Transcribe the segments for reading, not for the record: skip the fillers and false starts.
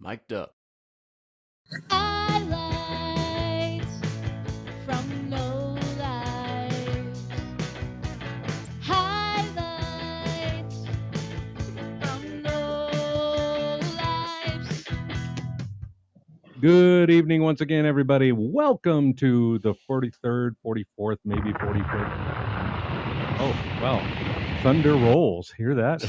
Mic'd up. Highlights from Lowlifes. Highlights from Lowlifes. Good evening once again, everybody. Welcome to the 43rd, 44th, maybe 45th. Oh, well, thunder rolls. Hear that?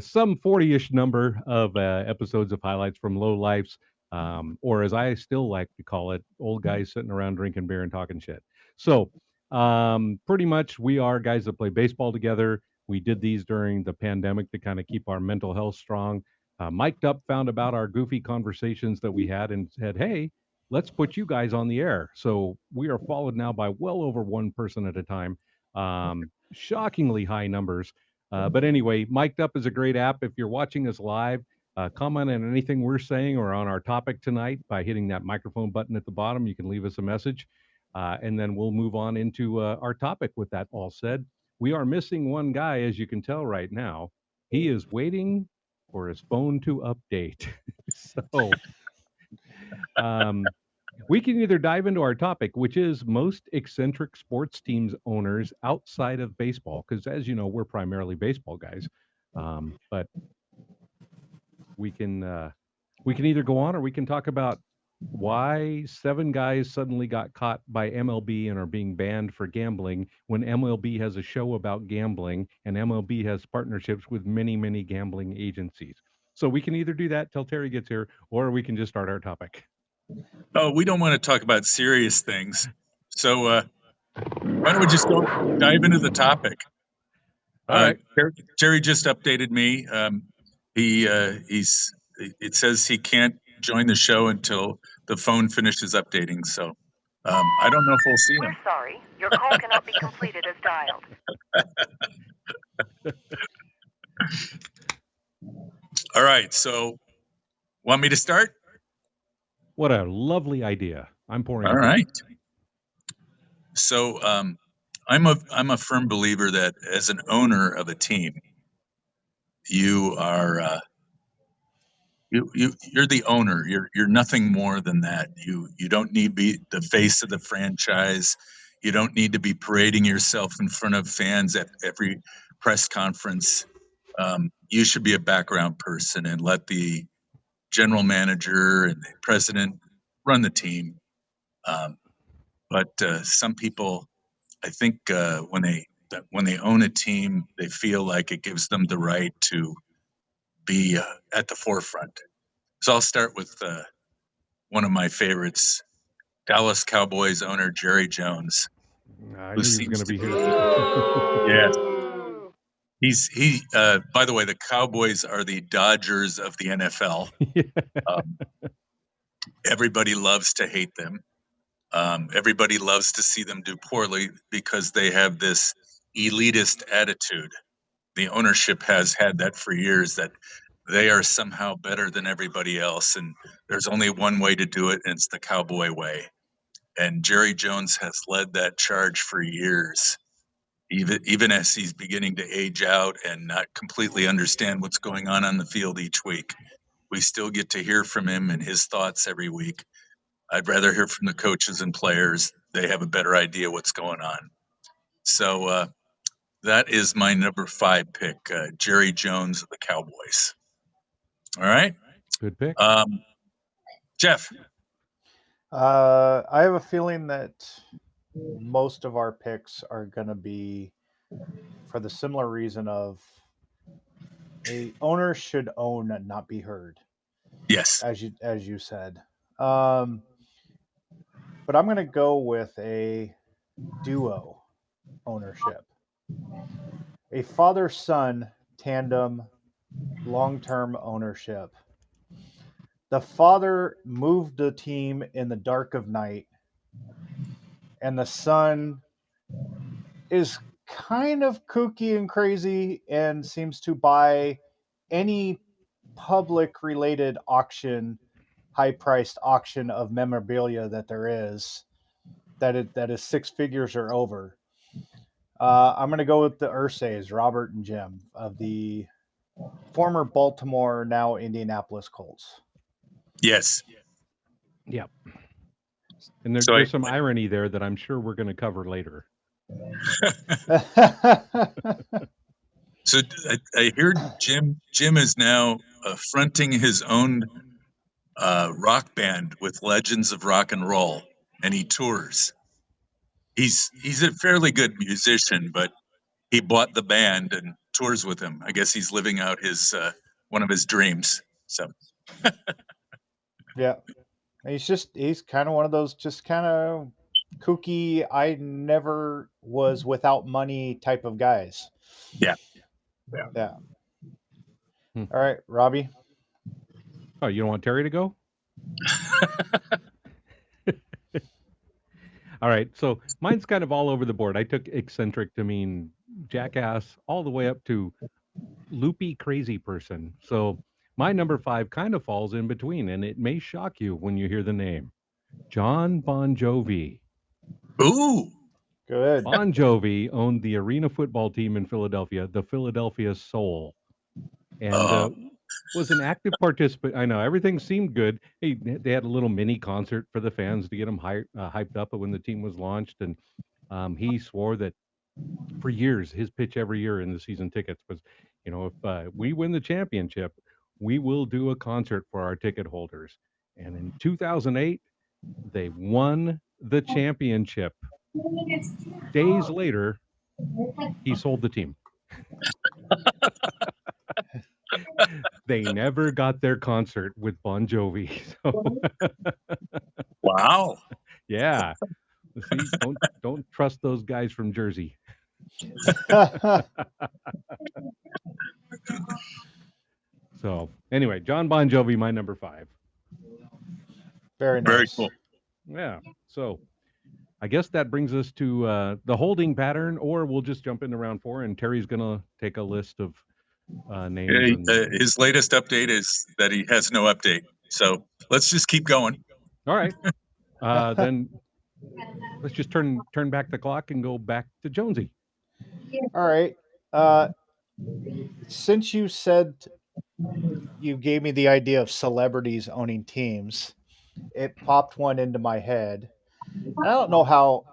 Some 40-ish number of episodes of highlights from Low Lifes, or as I still like to call it, old guys sitting around drinking beer and talking shit. So, pretty much, we are guys that play baseball together. We did these during the pandemic to kind of keep our mental health strong. Mic'd Up found about our goofy conversations that we had and said, "Hey, let's put you guys on the air." So we are followed now by well over one person at a time. Shockingly high numbers. But anyway, Mic'd Up is a great app. If you're watching us live, comment on anything we're saying or on our topic tonight by hitting that microphone button at the bottom. You can leave us a message, and then we'll move on into our topic with that all said. We are missing one guy, as you can tell right now. He is waiting for his phone to update. so, um, we can either dive into our topic, which is most eccentric sports teams owners outside of baseball, because as you know, we're primarily baseball guys. But we can either go on or we can talk about why seven guys suddenly got caught by MLB and are being banned for gambling when MLB has a show about gambling and MLB has partnerships with many, many gambling agencies. So we can either do that till Terry gets here, or we can just start our topic. Oh, we don't want to talk about serious things. So why don't we just go dive into the topic? All right. Jerry just updated me. He's. It says he can't join the show until the phone finishes updating. So I don't know if we'll see him. We're sorry. Your call cannot be completed as dialed. All right. So want me to start? What a lovely idea. I'm pouring All a beer. right. So I'm a firm believer that as an owner of a team, you are you're the owner. You're nothing more than that. You don't need to be the face of the franchise. You don't need to be parading yourself in front of fans at every press conference. You should be a background person and let the general manager and the president run the team. Um, but some people, I think, when they own a team, they feel like it gives them the right to be at the forefront. So I'll start with one of my favorites, Dallas Cowboys owner Jerry Jones, I who knew he was going seems to to be be. here. Yes, he. By the way, the Cowboys are the Dodgers of the NFL. Um, everybody loves to hate them. Everybody loves to see them do poorly because they have this elitist attitude. The ownership has had that for years, that they are somehow better than everybody else, and there's only one way to do it, and it's the Cowboy way. And Jerry Jones has led that charge for years, even as he's beginning to age out and not completely understand what's going on the field each week. We still get to hear from him and his thoughts every week. I'd rather hear from the coaches and players. They have a better idea what's going on. So that is my number 5 pick, Jerry Jones of the Cowboys. All right. Good pick. Jeff. I have a feeling that most of our picks are going to be for the similar reason of a owner should own and not be heard, Yes. as you said. But I'm going to go with a duo ownership, a father-son tandem, long-term ownership. The father moved the team in the dark of night, and the son is kind of kooky and crazy and seems to buy any public related auction, high priced auction of memorabilia that there is, that is six figures or over. I'm going to go with the Ursays, Robert and Jim of the Former Baltimore, now Indianapolis Colts. Yes. Yep. And So there's some irony there that I'm sure we're going to cover later. so I hear Jim is now fronting his own rock band with Legends of Rock and Roll, and he tours. He's a fairly good musician, but he bought the band and tours with him. I guess he's living out his one of his dreams. So Yeah, he's kind of one of those just kind of kooky. I never was without money type of guys. yeah, yeah. Yeah. Hmm. All right, Robbie. Oh, you don't want Terry to go? All right. So mine's kind of all over the board. I took eccentric to mean jackass all the way up to loopy crazy person. So my number five kind of falls in between, and it may shock you when you hear the name John Bon Jovi. Ooh, Good. Bon Jovi owned the arena football team in Philadelphia, the Philadelphia Soul, and uh, was an active participant. I know everything seemed good. They had a little mini concert for the fans to get them hyped up when the team was launched, and he swore that for years his pitch every year in the season tickets was, if we win the championship, we will do a concert for our ticket holders. And in 2008, they won the championship. Days later, he sold the team. They never got their concert with Bon Jovi. So wow. yeah, see, don't trust those guys from Jersey. So anyway, John Bon Jovi, my number five. Very Very nice. cool. Yeah. So I guess that brings us to the holding pattern, or we'll just jump into round four, and Terry's gonna take a list of names and. His latest update is that he has no update. So let's just keep going. All right. Then let's just turn back the clock and go back to Jonesy. All right. Uh, since you said you gave me the idea of celebrities owning teams, it popped one into my head. And I don't know how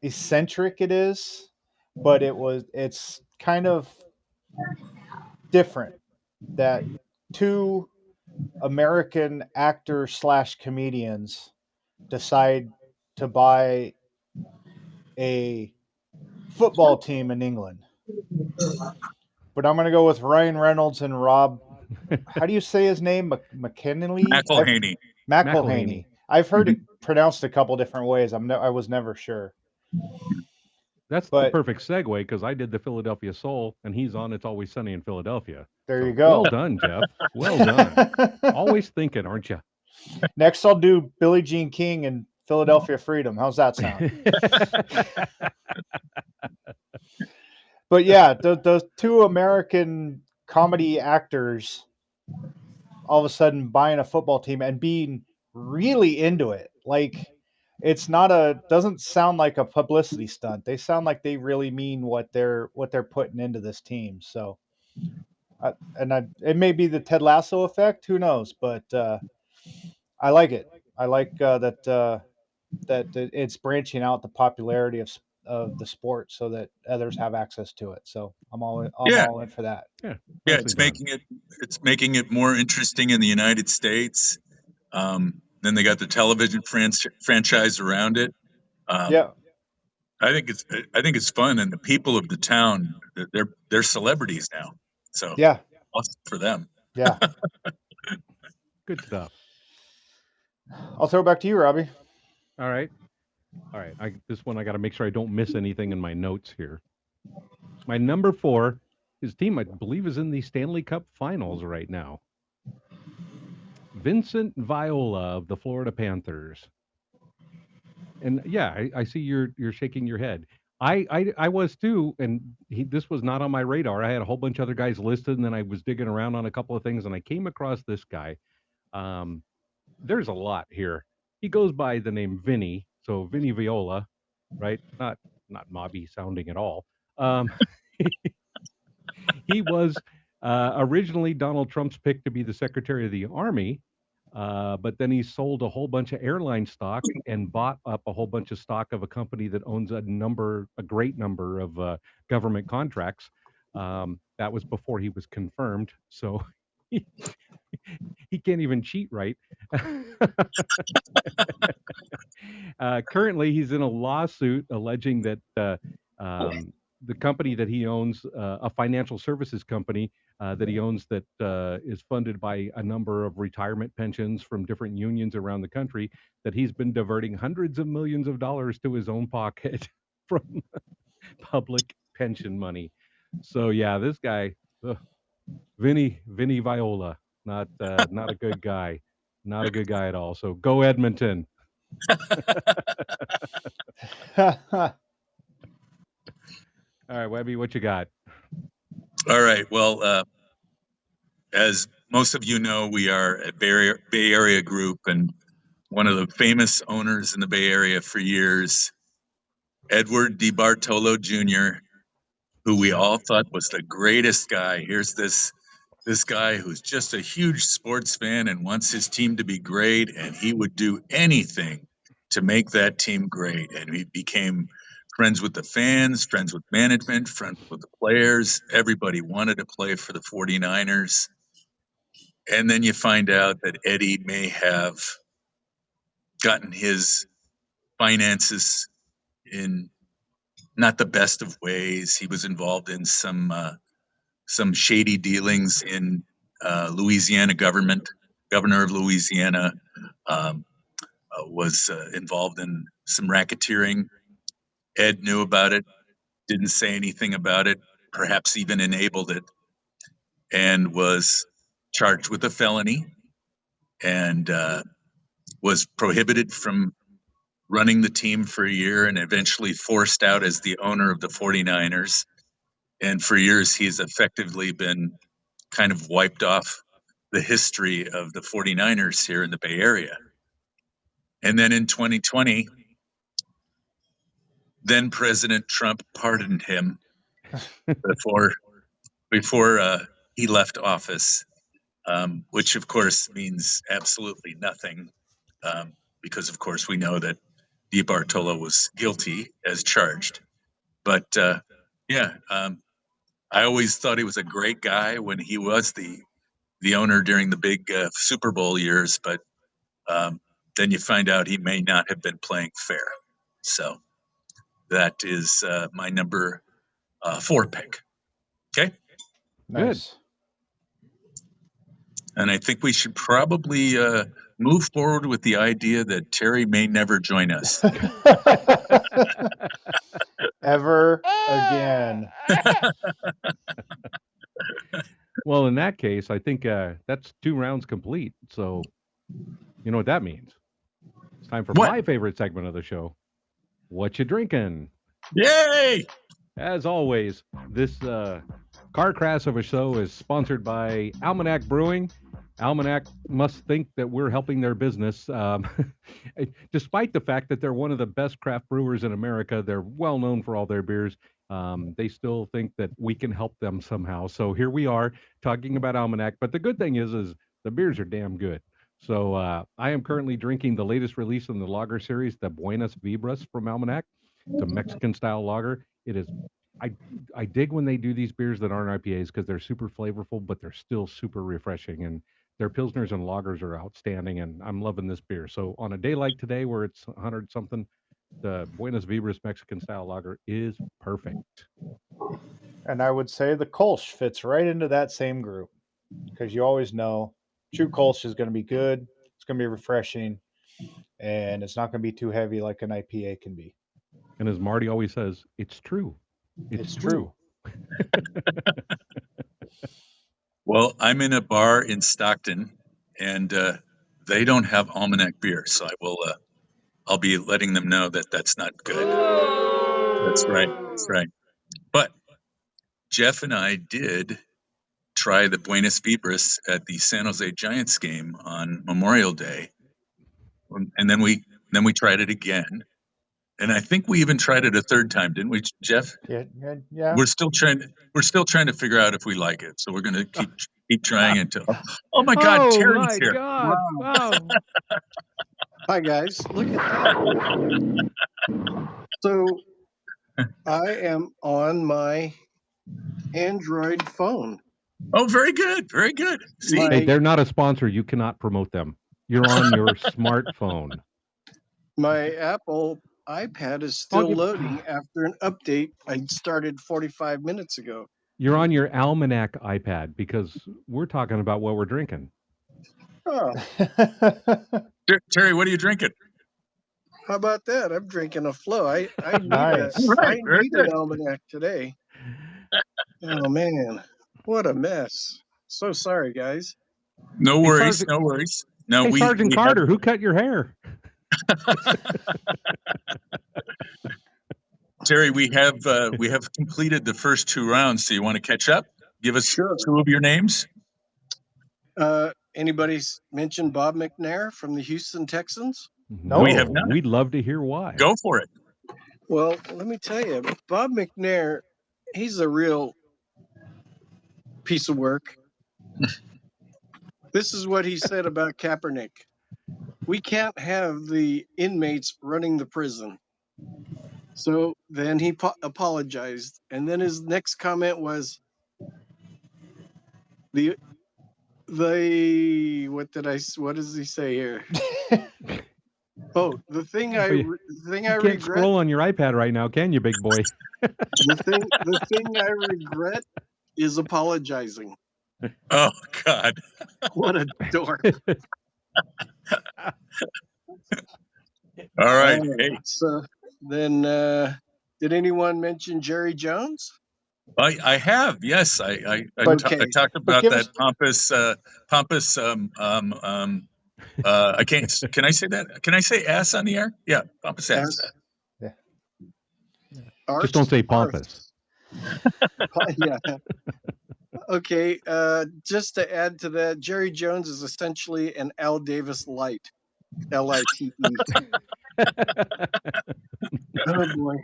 eccentric it is, but it's kind of different that two American actors slash comedians decide to buy a football team in England. But I'm going to go with Ryan Reynolds and Rob. How do you say his name? McKinley? McElhaney. McElhaney. McElhaney. I've heard Mhm. it pronounced a couple different ways. I was never sure, That's the but perfect segue because I did the Philadelphia Soul, and he's on It's Always Sunny in Philadelphia. there you So well go. done, Jeff. Well done. Always thinking, aren't you? Next, I'll do Billie Jean King and Philadelphia Freedom. How's that sound? But yeah, the two American comedy actors all of a sudden buying a football team and being really into it. Like it's not a doesn't sound like a publicity stunt. They sound like they really mean what they're putting into this team. So it may be the Ted Lasso effect. Who knows? But I like it. I like that it's branching out the popularity of the sport so that others have access to it. So I'm Yeah, all in for that. Yeah, yeah. nicely done. It's making it more interesting in the United States. Then they got the television franchise around it. Um, Yeah, I think it's fun, and the people of the town they're celebrities now. So yeah, awesome for them. yeah. Good stuff. I'll throw it back to you, Robbie. All right. All right. This one I got to make sure I don't miss anything in my notes here. My number four, his team, I believe, is in the Stanley Cup Finals right now. Vincent Viola of the Florida Panthers. And yeah, I see you're shaking your head. I was too, and this was not on my radar. I had a whole bunch of other guys listed, and then I was digging around on a couple of things, and I came across this guy. Um, there's a lot here. He goes by the name Vinny, so Vinny Viola, right? Not mobby sounding at all. Um, he was Originally, Donald Trump's picked to be the Secretary of the Army, but then he sold a whole bunch of airline stock and bought up a whole bunch of stock of a company that owns a great number of government contracts. That was before he was confirmed, so he, he can't even cheat right. Currently, he's in a lawsuit alleging that the company that he owns, a financial services company that he owns, that is funded by a number of retirement pensions from different unions around the country, that he's been diverting hundreds of millions of dollars to his own pocket from public pension money. So yeah, this guy, ugh, Vinny Viola, not a good guy, not a good guy at all. So go Edmonton. All right, Webby, what you got? All right. Well, as most of you know, we are a Bay Area group, and one of the famous owners in the Bay Area for years, Edward DeBartolo Jr., who we all thought was the greatest guy. Here's this guy who's just a huge sports fan and wants his team to be great, and he would do anything to make that team great. And he became friends with the fans, friends with management, friends with the players. Everybody wanted to play for the 49ers. And then you find out that Eddie may have gotten his finances in not the best of ways. He was involved in some shady dealings in Louisiana government. Governor of Louisiana um, was involved in some racketeering. Ed knew about it, didn't say anything about it, perhaps even enabled it, and was charged with a felony and was prohibited from running the team for a year and eventually forced out as the owner of the 49ers. And for years, he's effectively been kind of wiped off the history of the 49ers here in the Bay Area. And then in 2020, then President Trump pardoned him before before he left office, which of course means absolutely nothing, because of course we know that DiBartolo was guilty as charged. But yeah, I always thought he was a great guy when he was the owner during the big Super Bowl years, but um, then you find out he may not have been playing fair. So that is my number four pick. Okay. Good. Nice. And I think we should probably move forward with the idea that Terry may never join us. Ever again. Well, in that case, I think that's 2 rounds complete. So you know what that means. It's time for What? my favorite segment of the show. What you drinking? Yay! As always, this car crash of a show is sponsored by Almanac Brewing. Almanac must think that we're helping their business. Despite the fact that they're one of the best craft brewers in America, they're well known for all their beers. They still think that we can help them somehow. So here we are talking about Almanac. But the good thing is the beers are damn good. So I am currently drinking the latest release in the lager series, the Buenas Vibras from Almanac. It's a Mexican style lager. It is. I I dig when they do these beers that aren't IPAs because they're super flavorful, but they're still super refreshing. And their pilsners and lagers are outstanding. And I'm loving this beer. So on a day like today, where it's 100 something, the Buenos Vibras Mexican style lager is perfect. And I would say the Kolsch fits right into that same group because you always know true Kolsch is going to be good. It's going to be refreshing, and it's not going to be too heavy like an IPA can be. And as Marty always says, it's true. It's It's true. true. Well, I'm in a bar in Stockton, and they don't have almanac beer, so I'll be letting them know that that's not good. That's right. That's right. But Jeff and I did try the Buenos Vibras at the San Jose Giants game on Memorial Day, and then we tried it again, and I think we even tried it a third time, didn't we, Jeff? Yeah, yeah, yeah. We're still trying. We're still trying to figure out if we like it. So we're going to keep trying until. Oh my God, Oh Terry's my here. God! Wow. Wow. Hi, guys. Look at that. So I am on my Android phone. Oh, very good, very good. See, Hey, My they're not a sponsor. You cannot promote them. You're on your smartphone. my Apple iPad is I'll still give. loading after an update I started 45 minutes ago. You're on your Almanac iPad because we're talking about what we're drinking. Oh, Terry, what are you drinking? how about that? I'm drinking a flow. All Nice. I right, very need an good. almanac today. Oh man, what a mess. So sorry, guys. No Hey, worries, Sergeant. no worries. No, Hey, Sergeant we have. Carter, who cut your hair? Terry, we have completed the first two rounds. So you want to catch up? Give us Sure. two of your names. Anybody's mentioned Bob McNair from the Houston Texans? Nope. We No, have not. we'd love to hear why. Go for it. Well, let me tell you, Bob McNair, he's a real piece of work. This is what he said about Kaepernick. We can't have the inmates running the prison. So then he apologized. And then his next comment was the what does he say here? Oh, Oh, the thing I you can't regret scroll on your iPad right now, can you, big boy? the thing I regret is apologizing. Oh God. What a dork. All right. Hey, So then did anyone mention Jerry Jones? I have, yes, but Okay. I talked but about give that us pompous I can't, can I say that? Can I say ass on the air? Yeah, pompous ass. As yeah. Just don't say arse. pompous. Yeah. Okay. Just to add to that, Jerry Jones is essentially an Al Davis light. LITE. Oh boy.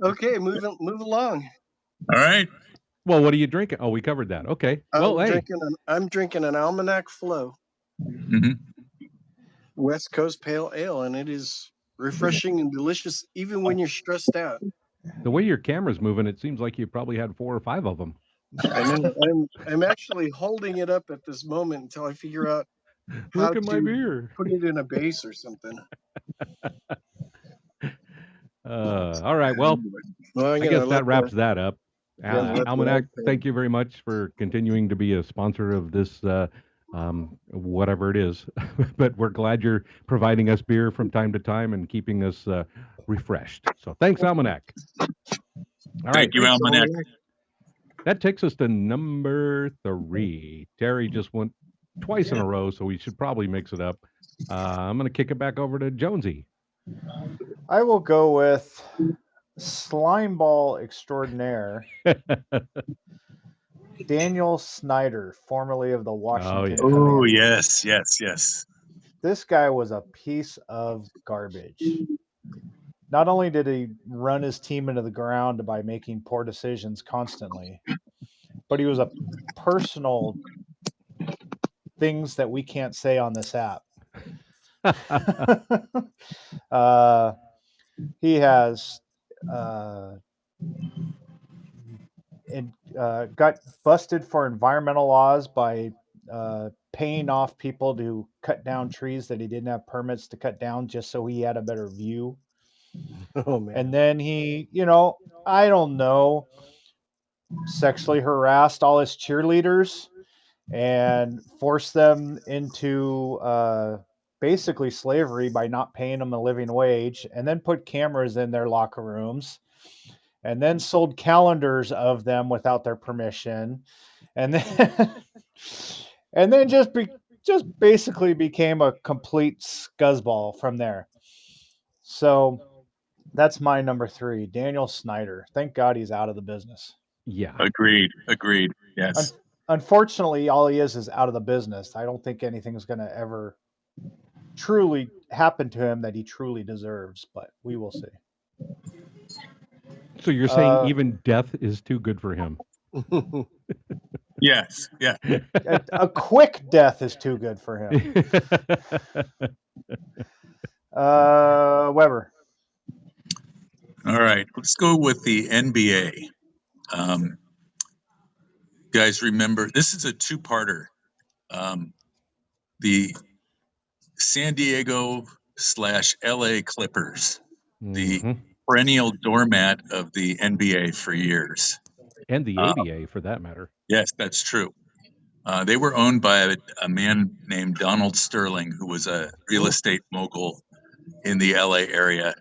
Okay, move along. All right. Well, what are you drinking? Oh, we covered that. Okay. Well, hey, I'm drinking an Almanac Flow Hmm. West Coast Pale Ale, and it is refreshing and delicious even when you're stressed out. the way your camera's moving, it seems like you probably had 4 or 5 of them. I know I'm actually holding it up at this moment until I figure out how Look at my to beer. put it in a base or something. All right. Well, Well, I'm I gonna guess let that wraps that up. Yep. let the Almanac, old thing. thank you very much for continuing to be a sponsor of this, whatever it is. But we're glad you're providing us beer from time to time and keeping us refreshed. So thanks, Almanac. All right. Thank you, Thanks, Almanac. Almanac. That takes us to number 3. Terry just went twice in Yeah. a row, so we should probably mix it up. I'm going to kick it back over to Jonesy. I will go with slimeball extraordinaire Daniel Snyder, formerly of the Oh, Washington yeah. Oh, Commanders. yes, yes, yes. This guy was a piece of garbage. Not only did he run his team into the ground by making poor decisions constantly, but he was a personal things that we can't say on this app. uh, he has uh, got busted for environmental laws by paying off people to cut down trees that he didn't have permits to cut down just so he had a better view. Oh man. And then he, I don't know, sexually harassed all his cheerleaders and forced them into basically slavery by not paying them a living wage, and then put cameras in their locker rooms, and then sold calendars of them without their permission, and then and then just basically became a complete scuzzball from there. So that's my number 3, Daniel Snyder. Thank God he's out of the business. Yeah. Agreed. Agreed. Un- Yes. Unfortunately, all he is out of the business. I don't think anything's going to ever truly happen to him that he truly deserves, but we will see. So you're saying Uh, even death is too good for him? Yes, yeah. a quick death is too good for him. Weber. All right, let's go with the NBA. Guys, remember this is a two-parter. Um, the San Diego slash LA Clippers, the hmm perennial doormat of the NBA for years. And the Uh, ABA, for that matter. yes, that's true. They were owned by a man named Donald Sterling, who was a real estate mogul in the LA area,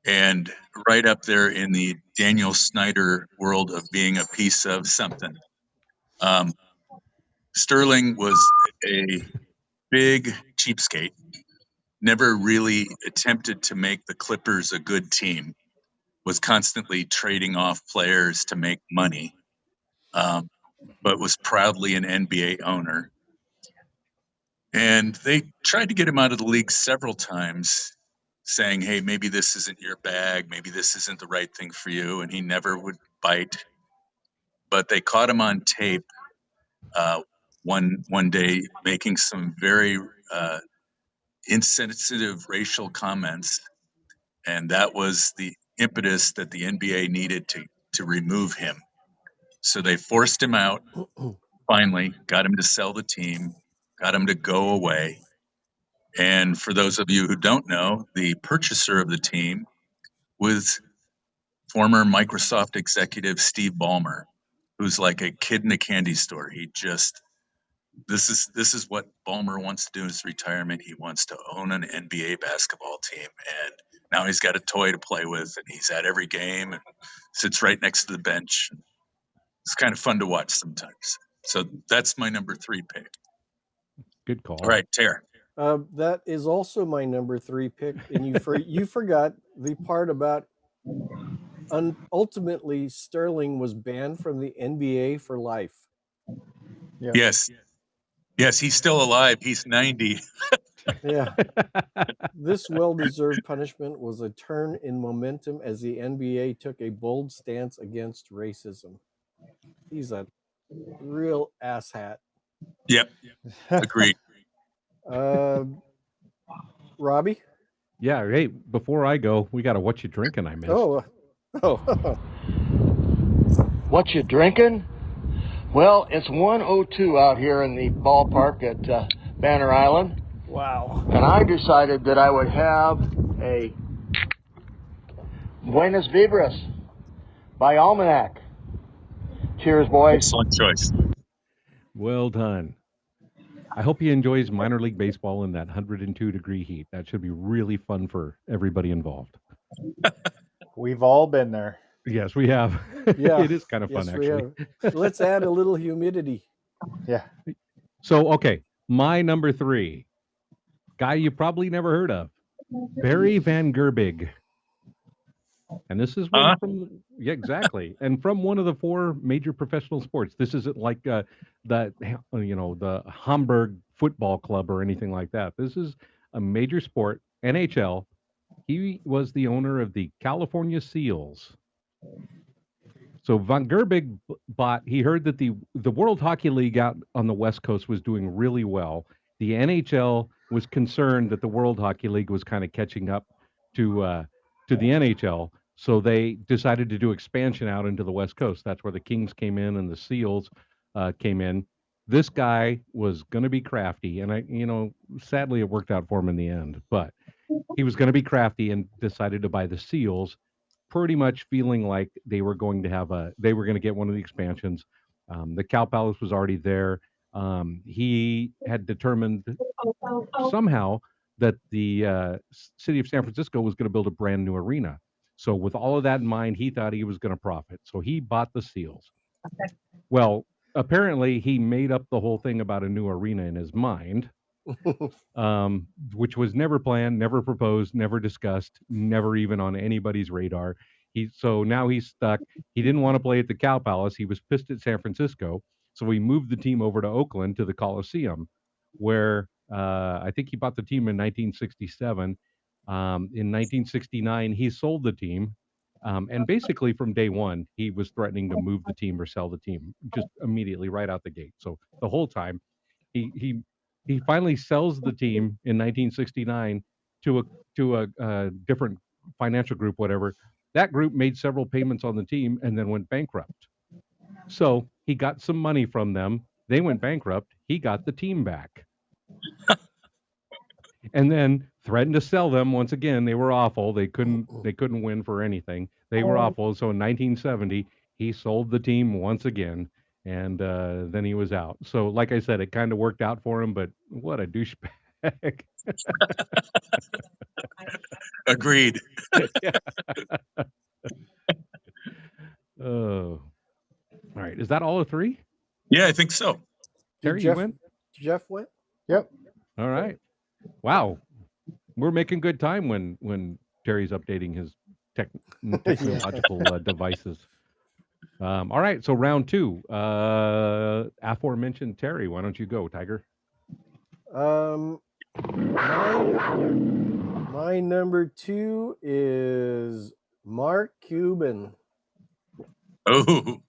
and right up there in the Daniel Snyder world of being a piece of something. Um, Sterling was a big cheapskate, never really attempted to make the Clippers a good team, was constantly trading off players to make money, um, but was proudly an NBA owner. And they tried to get him out of the league several times, saying, hey, maybe this isn't your bag. Maybe this isn't the right thing for you. And he never would bite. But they caught him on tape uh, one day making some very insensitive racial comments. And that was the impetus that the NBA needed to remove him. So they forced him out, finally, got him to sell the team, got him to go away. And for those of you who don't know, the purchaser of the team was former Microsoft executive Steve Ballmer, who's like a kid in a candy store. He just this is what Ballmer wants to do in his retirement. He wants to own an NBA basketball team, and now he's got a toy to play with, and he's at every game and sits right next to the bench. It's kind of fun to watch sometimes. So that's my number three pick. Good All call. right, Tara. That is also my number three pick, and you forgot the part about ultimately Sterling was banned from the NBA for life. Yeah. Yes, yes, he's still alive. He's 90. Yeah, this well-deserved punishment was a turn in momentum as the NBA took a bold stance against racism. He's a real asshat. Yep, agreed. Uh, Robbie? Yeah. Hey, before I go, we got a what you drinking I missed. Oh, oh, What you drinking? Well, it's 1:02 out here in the ballpark at Banner Island, wow. and I decided that I would have a Buenos Vibras by Almanac. Cheers, boys. Excellent choice. Well done. I hope he enjoys minor league baseball in that 102-degree heat. That should be really fun for everybody involved. We've all been there. Yes, we have. Yeah, It is kind of fun, yes, we actually. have. Let's add a little humidity. Yeah. So, okay, my number three, guy you probably never heard of, Barry Van Gerbig. And this is one Huh? from, yeah, exactly. And from one of the four major professional sports. This isn't like the Hamburg Football Club or anything like that. This is a major sport, NHL. He was the owner of the California Seals. So Von Gerbig bought. He heard that the World Hockey League out on the West Coast was doing really well. The NHL was concerned that the World Hockey League was kind of catching up to uh, to the NHL, so they decided to do expansion out into the West Coast. That's where the Kings came in and the Seals came in. This guy was going to be crafty, and sadly, it worked out for him in the end. But he was going to be crafty and decided to buy the Seals, pretty much feeling like they were going to get one of the expansions. The Cow Palace was already there. He had determined somehow that the city of San Francisco was going to build a brand new arena. So with all of that in mind, he thought he was going to profit. So he bought the Seals. Well, apparently he made up the whole thing about a new arena in his mind, which was never planned, never proposed, never discussed, never even on anybody's radar. So now he's stuck. He didn't want to play at the Cow Palace. He was pissed at San Francisco, so he moved the team over to Oakland to the Coliseum, where I think he bought the team in 1967. In 1969, he sold the team. And basically, from day one, he was threatening to move the team or sell the team just immediately right out the gate. So the whole time, he he he finally sells the team in 1969 to a different financial group, whatever. That group made several payments on the team and then went bankrupt. So he got some money from them. They went bankrupt. He got the team back and then threatened to sell them once again. They were awful. They couldn't win for anything. They were awful. So in 1970, he sold the team once again, and then he was out. So like I said, it kind of worked out for him, but what a douchebag. Agreed. Yeah. Oh, all right. Is that all of three? Yeah, I think so. Did Terry, you went. Jeff went? Yep. All right. Wow, we're making good time when Terry's updating his tech, Yeah. technological devices. All right, so round two. Aforementioned Terry, why don't you go, Tiger? Um, my number two is Mark Cuban. Oh,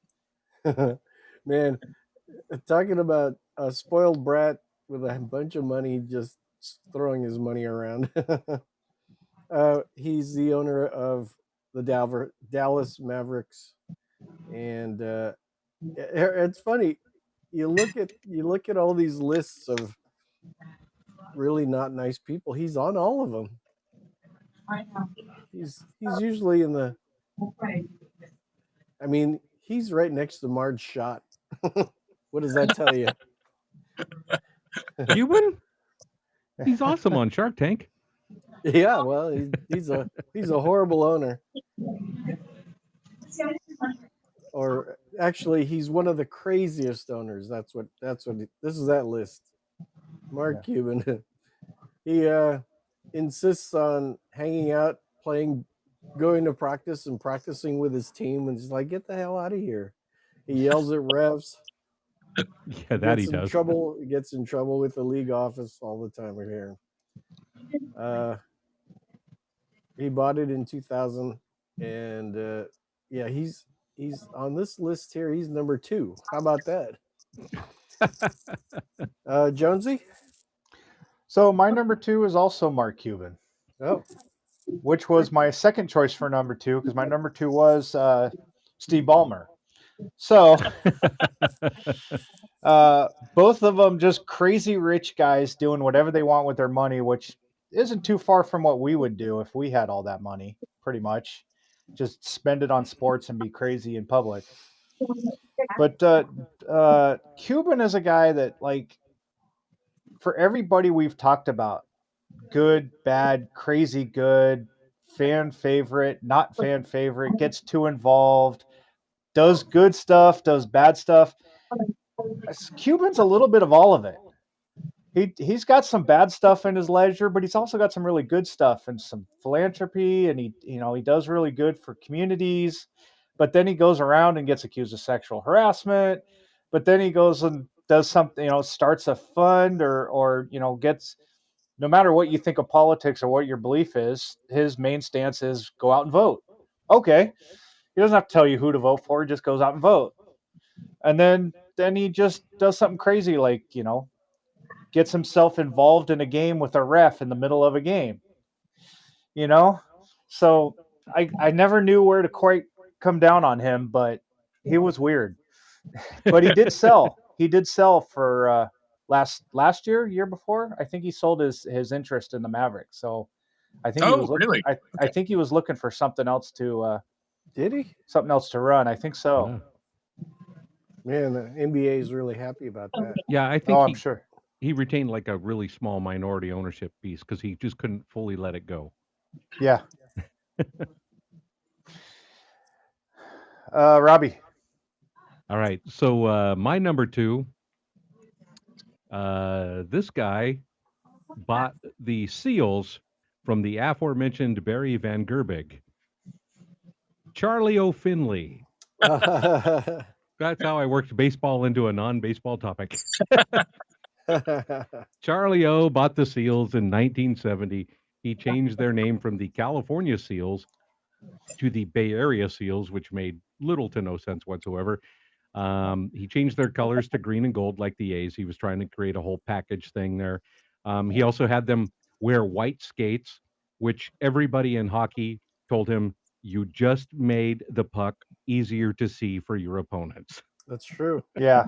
Man, talking about a spoiled brat with a bunch of money, just throwing his money around. He's the owner of the Dallas Mavericks, and it's funny. You look at all these lists of really not nice people. He's on all of them. He's usually in the. I mean, he's right next to Marge Shot. What does that tell you? Cuban? He's awesome on Shark Tank. Yeah, well, he's a horrible owner, or actually, he's one of the craziest owners. This is that list. Yeah. Mark Cuban. He insists on hanging out, playing, going to practice, and practicing with his team, and he's like, "Get the hell out of here!" He yells at refs. Yeah, that he does. He gets in trouble with the league office all the time. We're here. Uh, he bought it in 2000, and yeah, he's on this list here. He's number two. How about that, Jonesy? So my number two is also Mark Cuban, Oh, which was my second choice for number two because my number two was Steve Ballmer. So both of them just crazy rich guys doing whatever they want with their money, which isn't too far from what we would do if we had all that money, pretty much. Just spend it on sports and be crazy in public. But Cuban is a guy that, like, for everybody we've talked about, good, bad, crazy good, fan favorite, not fan favorite, gets too involved, does good stuff, does bad stuff. Cuban's a little bit of all of it. He's got some bad stuff in his ledger, but he's also got some really good stuff and some philanthropy, and he does really good for communities. But then he goes around and gets accused of sexual harassment. But then he goes and does something, starts a fund or gets, no matter what you think of politics or what your belief is, his main stance is go out and vote. Okay, he doesn't have to tell you who to vote for. He just goes out and vote, and then he just does something crazy like gets himself involved in a game with a ref in the middle of a game, you know? So I never knew where to quite come down on him, but he was weird. But he did sell. He did sell for last year before. I think he sold his interest in the Mavericks. So I think he oh, was look really? I Okay. think he was looking for did he? something else to run. I think so. Yeah. Man, the NBA is really happy about that. Yeah, I Oh, think I'm he sure. he retained like a really small minority ownership piece because he just couldn't fully let it go. Yeah. Robbie. All right, so my number two, this guy bought the seals from the aforementioned Barry Van Gerbig, Charlie O'Finley. That's how I worked baseball into a non-baseball topic. Charlie O bought the seals in 1970. he changed their name from the California Seals to the Bay Area Seals, which made little to no sense whatsoever. He changed their colors to green and gold like the A's. He was trying to create a whole package thing there. He also had them wear white skates, which everybody in hockey told him you just made the puck easier to see for your opponents. That's true. Yeah.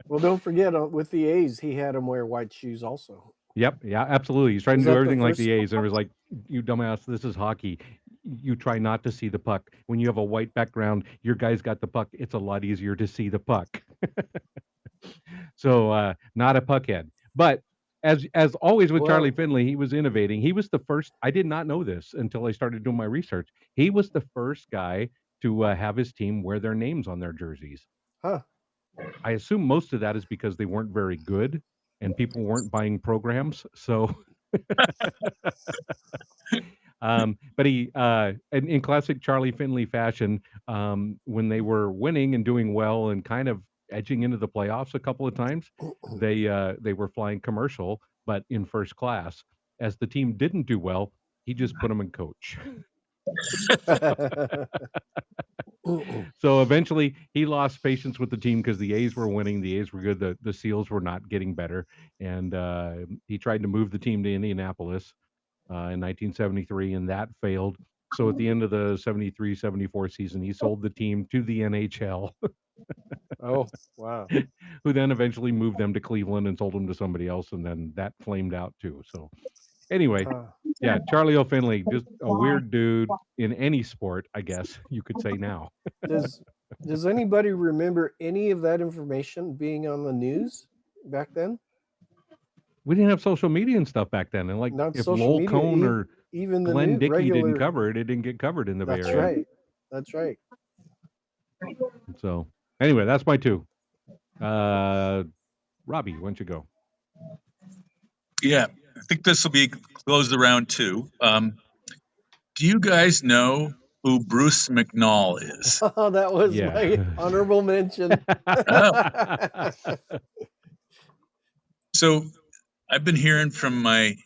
Well, don't forget with the A's, he had him wear white shoes also. Yep, yeah, absolutely. He's trying Was to do that the everything like first? the A's, and it was like, you dumbass, this is hockey. You try not to see the puck. When you have a white background, your guy's got the puck. It's a lot easier to see the puck. So, not a puckhead. But as always with Charlie Well, Finley, he was innovating. He was the first. I did not know this until I started doing my research. He was the first guy to have his team wear their names on their jerseys. huh? I assume most of that is because they weren't very good and people weren't buying programs. So, but he, in classic Charlie Finley fashion, when they were winning and doing well and kind of edging into the playoffs a couple of times, they were flying commercial, but in first class. As the team didn't do well, he just put them in coach. So eventually, he lost patience with the team because the A's were winning, the A's were good, the Seals were not getting better, and he tried to move the team to Indianapolis in 1973, and that failed. So at the end of the 73-74 season, he sold the team to the NHL, Oh, wow. who then eventually moved them to Cleveland and sold them to somebody else, and then that flamed out too. So anyway, Uh, yeah, Charlie O'Finley, just a weird dude in any sport, I guess you could say now. does Does anybody remember any of that information being on the news back then? We didn't have social media and stuff back then, and like Not if social Lowell media, Cone or even the Glenn new Dickey didn't regular. cover it, it didn't get covered in the Bay That's Area. right. That's right. So anyway, that's my two. Robbie, why don't you go? Yeah, I think this will be closed around two. Do you guys know who Bruce McNall is? Oh, that was Yeah. my honorable mention. Oh, so I've been hearing from my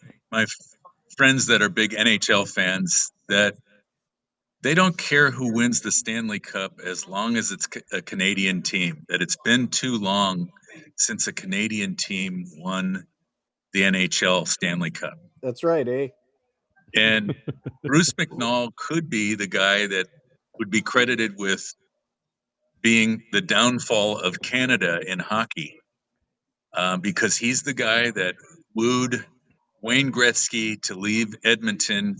friends that are big NHL fans that they don't care who wins the Stanley Cup as long as it's a Canadian team. That it's been too long since a Canadian team won the NHL Stanley Cup. That's right, eh? And Bruce McNall could be the guy that would be credited with being the downfall of Canada in hockey, because he's the guy that wooed Wayne Gretzky to leave Edmonton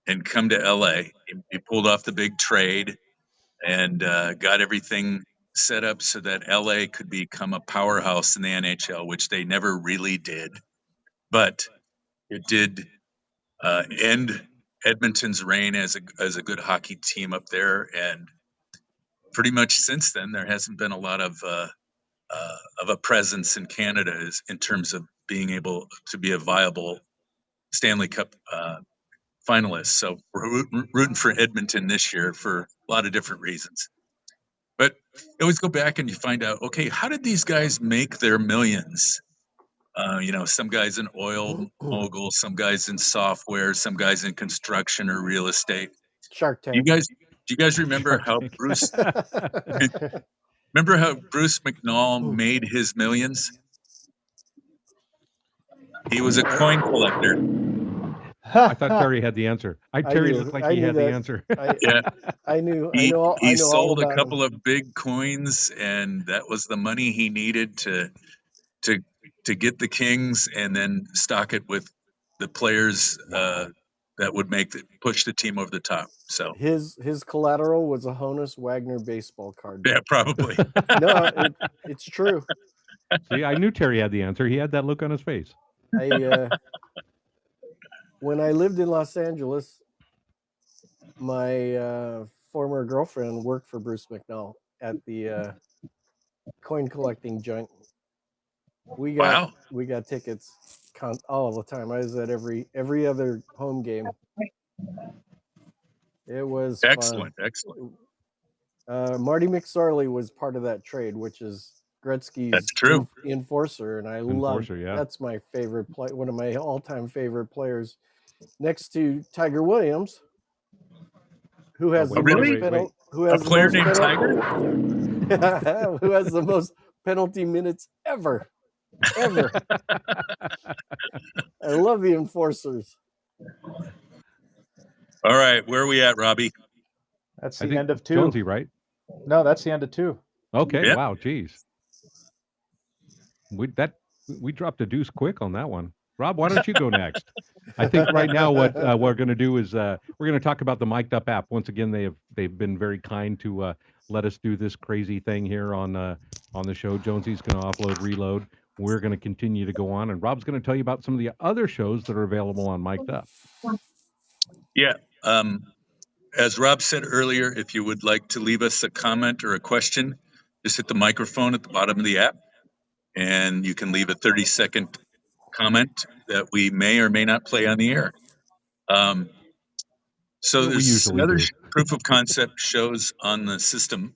and come to LA. He pulled off the big trade and got everything set up so that LA could become a powerhouse in the NHL, which they never really did. But it did end Edmonton's reign as a good hockey team up there, and pretty much since then there hasn't been a lot of a presence in Canada in terms of being able to be a viable Stanley Cup finalist. So we're rooting for Edmonton this year for a lot of different reasons. But you always go back and you find out, okay, how did these guys make their millions? Some guys in oil mogul, some guys in software, some guys in construction or real estate. Shark Do you Tank. guys do you guys remember Shark how Tank. Bruce McNall made his millions? He was a coin collector. I thought Terry had the answer. I Terry looked knew. like I he knew had the that. answer. I Yeah, I knew. I he know all sold a about him. couple of big coins, and that was the money he needed to to get the Kings, and then stock it with the players that would push the team over the top. So His collateral was a Honus Wagner baseball card. yeah, probably. No, it's true. See, I knew Terry had the answer. He had that look on his face. I When I lived in Los Angeles, my former girlfriend worked for Bruce McNall at the coin collecting joint. We got Wow, we got tickets all the time. I was at every other home game. It was fun. excellent. Marty McSorley was part of that trade, which is That's Gretzky's true. enforcer, and I love Enforcer, yeah. that's my favorite play. One of my all-time favorite players. next to Tiger Williams, who Oh, has the Oh, wait, wait, most really? wait, wait. who A has the player most named Tiger? who has the most penalty minutes ever. Ever. I love the enforcers. All right, where are we at, Robbie? That's I the think end of 2. Jonesy, right? No, that's the end of 2. Okay. Yep. Wow. Geez. We dropped a deuce quick on that one. Rob, why don't you go next? I think right now what we're going to do is we're going to talk about the Mic'd Up app. Once again, they've been very kind to let us do this crazy thing here on the show. Jonesy's going to offload, reload. We're going to continue to go on, and Rob's going to tell you about some of the other shows that are available on Mic'd Up. Yeah. As Rob said earlier, if you would like to leave us a comment or a question, just hit the microphone at the bottom of the app, and you can leave a 30-second comment that we may or may not play on the air. So We there's some usually other do. proof of concept shows on the system.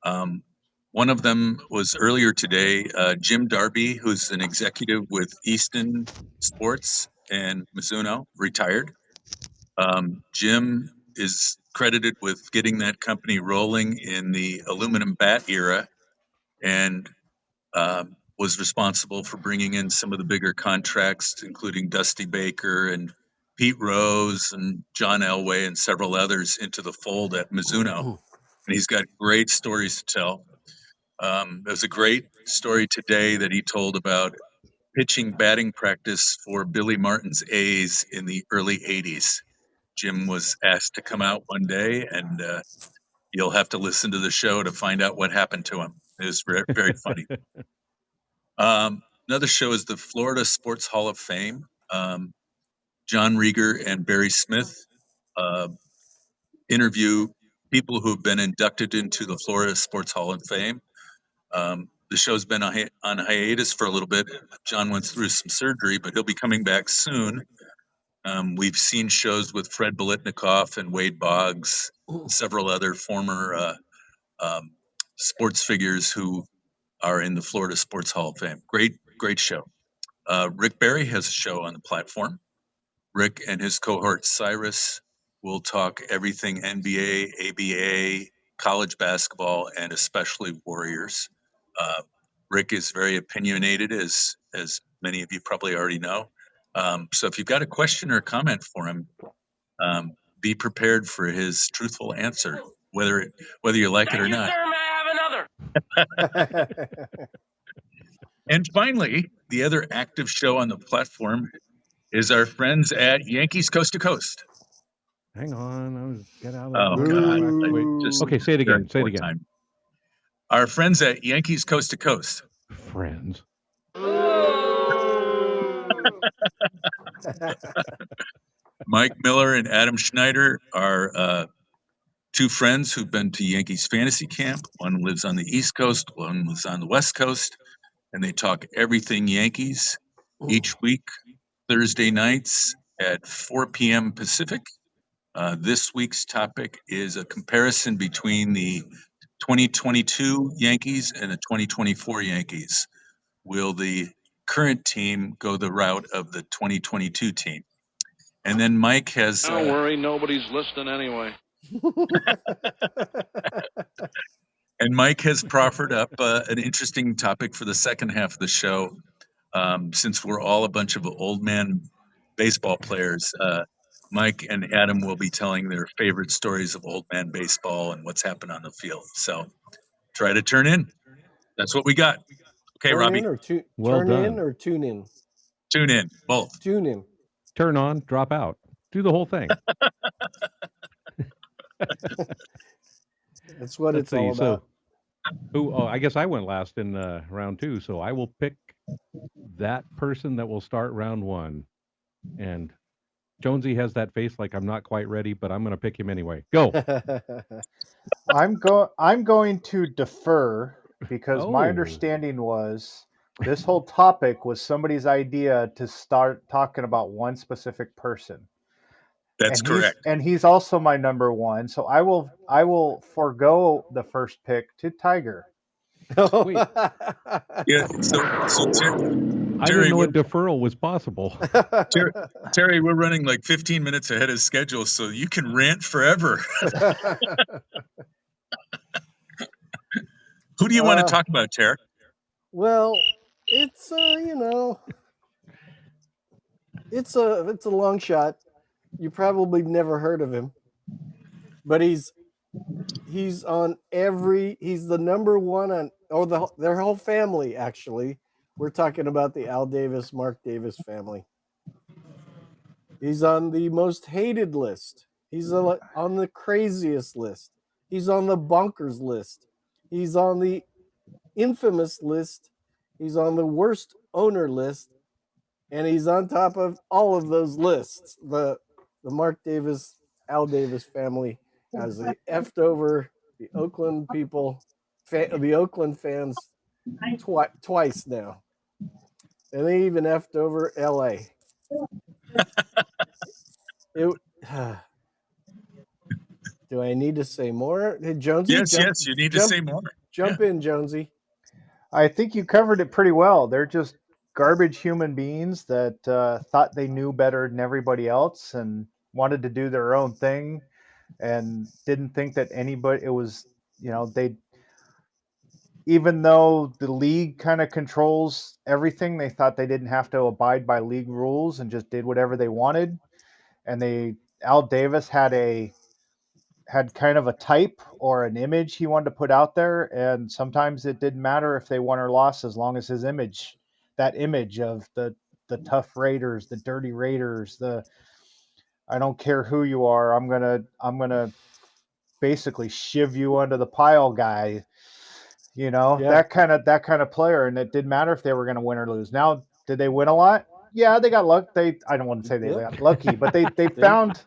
Um, one of them was earlier today. Jim Darby, who's an executive with Easton Sports and Mizuno, retired. Jim is credited with getting that company rolling in the aluminum bat era, and was responsible for bringing in some of the bigger contracts, including Dusty Baker and Pete Rose and John Elway and several others into the fold at Mizuno. And he's got great stories to tell. There's a great story today that he told about pitching batting practice for Billy Martin's A's in the early 80s. Jim was asked to come out one day, and you'll have to listen to the show to find out what happened to him. It was very funny. Another show is the Florida Sports Hall of Fame. John Rieger and Barry Smith uh, interview people who've been inducted into the Florida Sports Hall of Fame. The show's been on hiatus for a little bit. John went through some surgery, but he'll be coming back soon. We've seen shows with Fred Bolitnikoff and Wade Boggs, and several other former um, sports figures who are in the Florida Sports Hall of Fame. Great show. Rick Barry has a show on the platform. Rick and his cohort Cyrus will talk everything NBA, ABA, college basketball, and especially Warriors. Uh, Rick is very opinionated, as many of you probably already know. So if you've got a question or a comment for him, um, be prepared for his truthful answer, whether you like it or not. And finally, the other active show on the platform is our friends at Yankees Coast to Coast. Hang on, I was get out of the Oh button. God, Wait. just Okay, say it again. Say it more again. time. Our friends at Yankees Coast to Coast. Friends. Mike Miller and Adam Schneider are two friends who've been to Yankees fantasy camp. One lives on the East Coast, one lives on the West Coast, and they talk everything Yankees each week, Thursday nights at 4 p.m. Pacific. This week's topic is a comparison between the 2022 Yankees and the 2024 Yankees. Will the current team go the route of the 2022 team? And then Mike has. Don't worry, nobody's listening anyway. And Mike has proffered up an interesting topic for the second half of the show. Since we're all a bunch of old man baseball players, Mike and Adam will be telling their favorite stories of old man baseball and what's happened on the field. So try to turn in. That's what we got. Okay, turn Robbie, in or Well turn in done. or tune in? tune in, both. Tune in. Turn on, drop out. Do the whole thing. That's what Let's it's all see. about. Oh, I guess I went last in round 2, so I will pick that person that will start round 1. And Jonesy has that face like I'm not quite ready, but I'm going to pick him anyway. Go. I'm going to defer because my Oh. understanding was this whole topic was somebody's idea to start talking about one specific person. That's correct. He's also my number 1, so I will forego the first pick to Tiger. Wait. Yeah. So I didn't Terry, know a we're deferral was possible. Terry, Terry, we're running like 15 minutes ahead of schedule, so you can rant forever. Who do you want to talk about, Terry? well, it's it's a long shot. You probably never heard of him, but he's on every. He's the number one on their whole family actually. We're talking about the Al Davis, Mark Davis family. He's on the most hated list. He's on the craziest list. He's on the bonkers list. He's on the infamous list. He's on the worst owner list, and he's on top of all of those lists. The Mark Davis, Al Davis family has effed over the Oakland people, the Oakland fans twice now, and they even effed over L.A. It, do I need to say more? Hey, Jonesy, Yes, yes, you need to say more. jump in, Jonesy. I think you covered it pretty well. They're just garbage human beings that thought they knew better than everybody else and wanted to do their own thing and didn't think that anybody, it was, they, even though the league kind of controls everything, they thought they didn't have to abide by league rules and just did whatever they wanted. And Al Davis had kind of a type or an image he wanted to put out there, and sometimes it didn't matter if they won or lost as long as that image of the tough Raiders, the dirty Raiders, the I don't care who you are, I'm gonna basically shiv you under the pile guy, Yeah. that kind of player, and it didn't matter if they were going to win or lose. Now, did they win a lot? Yeah, they got luck. I don't want to say they Yep. got lucky, but they They found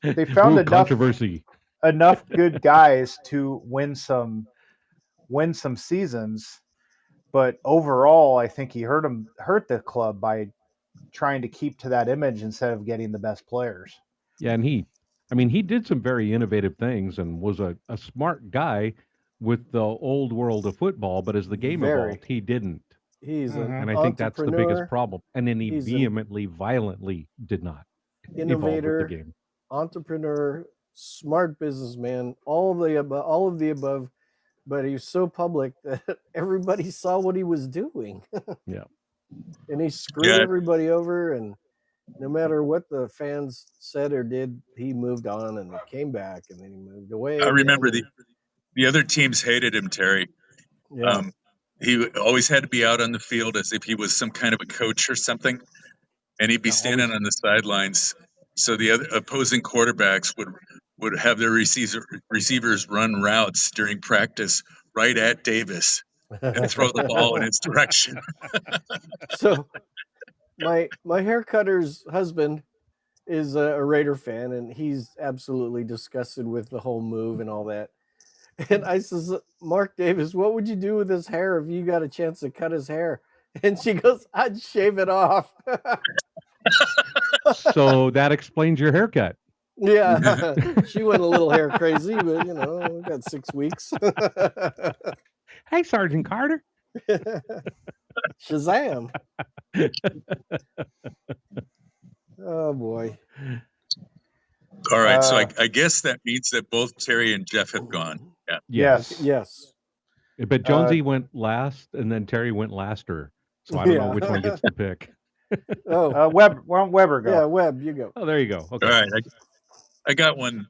Ooh, controversy. enough good guys to win some seasons. But overall, I think he hurt the club by trying to keep to that image instead of getting the best players. Yeah, and he did some very innovative things and was a smart guy with the old world of football, but as the game very. evolved, he didn't. He's an Hmm. And I think that's the biggest entrepreneur. problem. And then he He's an vehemently, violently did not evolve with the innovator, game. entrepreneur, smart businessman. All of the above. But he was so public that everybody saw what he was doing, Yeah. and he screwed Yeah, everybody over. And no matter what the fans said or did, he moved on and he came back and then he moved away I again. remember And the other teams hated him, Terry. yeah, Um, he always had to be out on the field as if he was some kind of a coach or something, and he'd be standing Always. on the sidelines. So the other opposing quarterbacks would have their receivers run routes during practice right at Davis and throw the ball in his direction. so my hair cutter's husband is a Raider fan, and he's absolutely disgusted with the whole move and all that. And I says, Mark Davis, what would you do with his hair if you got a chance to cut his hair? And she goes, I'd shave it off. So that explains your haircut. Yeah, she went a little hair crazy, but we got 6 weeks. Hey, Sergeant Carter. Shazam! Oh boy. All right, so Uh, I guess that means that both Terry and Jeff have gone. Yeah. Yes. Okay, yes. yes. But Uh, Jonesy went last and then Terry went laster. So I don't know Yeah. which one gets the pick. Oh, Weber yeah. go. Webb, you go. Oh, there you go. All Okay. right, I got one.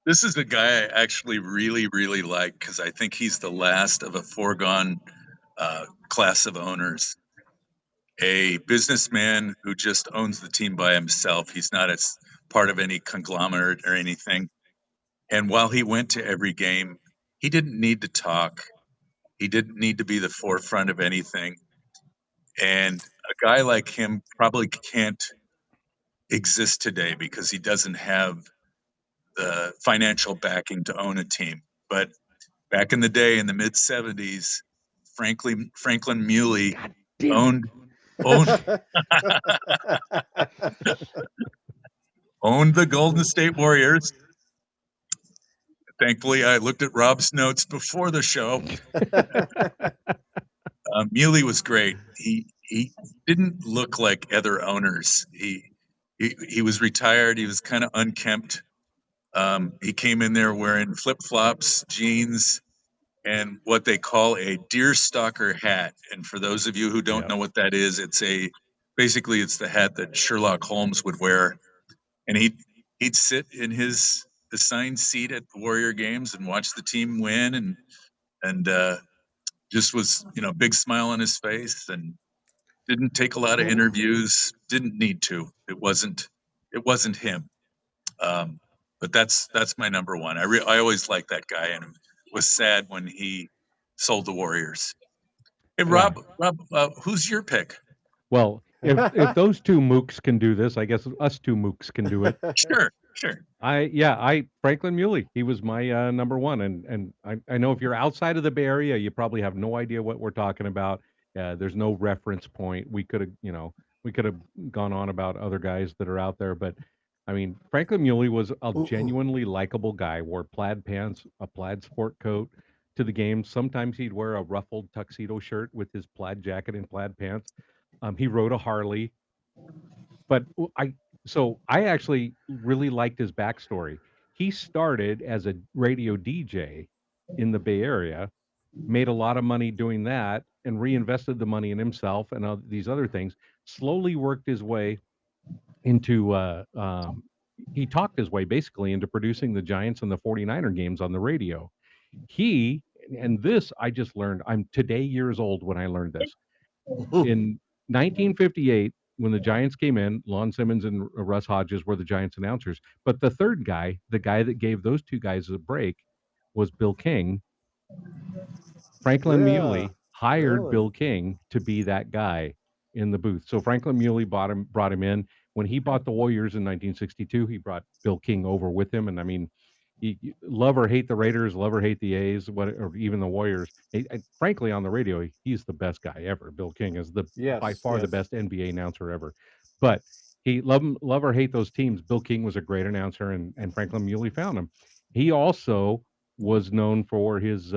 This is the guy I actually really, really like because I think he's the last of a foregone class of owners. A businessman who just owns the team by himself. He's not as part of any conglomerate or anything. And while he went to every game, he didn't need to talk. He didn't need to be the forefront of anything. And a guy like him probably can't exist today because he doesn't have the financial backing to own a team. But back in the day, in the mid '70s, Franklin Muley God damn it. owned owned owned the Golden State Warriors. Thankfully, I looked at Rob's notes before the show. Muley was great. he didn't look like other owners. He was retired. He was kind of unkempt. He came in there wearing flip flops, jeans, and what they call a deerstalker hat. And for those of you who don't Yep. know what that is, basically it's the hat that Sherlock Holmes would wear. And he'd sit in his assigned seat at the Warrior games and watch the team win, and just was, big smile on his face, and didn't take a lot of interviews. Didn't need to. It wasn't him. Um, but that's my number one. I always liked that guy, and was sad when he sold the Warriors. Hey, Yeah. Rob, who's your pick? Well, if those two mooks can do this, I guess us two mooks can do it. Sure, sure. I Franklin Muley. He was my number one, and I know if you're outside of the Bay Area, you probably have no idea what we're talking about. There's no reference point. We could have gone on about other guys that are out there, but I mean, Franklin Muley was a genuinely likable guy. Wore plaid pants, a plaid sport coat to the game. Sometimes he'd wear a ruffled tuxedo shirt with his plaid jacket and plaid pants. He rode a Harley, but I actually really liked his backstory. He started as a radio DJ in the Bay Area, made a lot of money doing that, and reinvested the money in himself and these other things. Slowly worked his way into. He talked his way basically into producing the Giants and the 49er games on the radio. He and this I just learned. I'm today years old when I learned this in 1958, when the Giants came in, Lon Simmons and Russ Hodges were the Giants announcers. But the third guy, the guy that gave those two guys a break, was Bill King. Franklin Yeah, Muley hired really. Bill King to be that guy in the booth. So Franklin Muley brought him in. When he bought the Warriors in 1962, he brought Bill King over with him. And I mean, love or hate the Raiders, love or hate the A's, or even the Warriors. Frankly, on the radio, he's the best guy ever. Bill King is the by Yes, far the yes. best NBA announcer ever. But he love or hate those teams. Bill King was a great announcer, and Franklin Muley found him. He also was known for his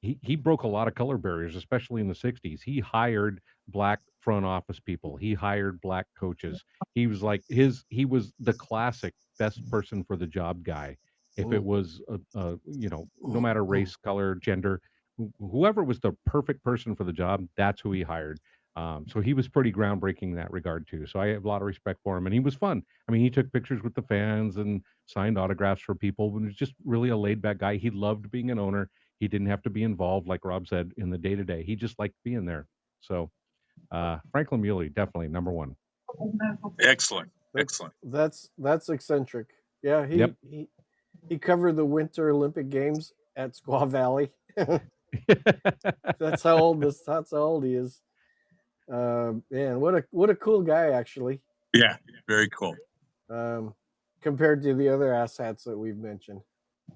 he broke a lot of color barriers, especially in the 60s. He hired black front office people. He hired black coaches. He was like he was the classic best person for the job guy. If it Mm. was no matter race, color, gender, whoever was the perfect person for the job, that's who he hired. So he was pretty groundbreaking in that regard too. So I have a lot of respect for him, and he was fun. I mean, he took pictures with the fans and signed autographs for people. He was just really a laid back guy. He loved being an owner. He didn't have to be involved, like Rob said, in the day to day. He just liked being there. So Franklin Muley, definitely number one. Excellent, That's excellent. that's eccentric. Yeah, Yep. he covered the Winter Olympic Games at Squaw Valley. That's how old this. That's how old he is. Man, what a cool guy actually. Yeah, very cool. Um, Compared to the other asshats that we've mentioned.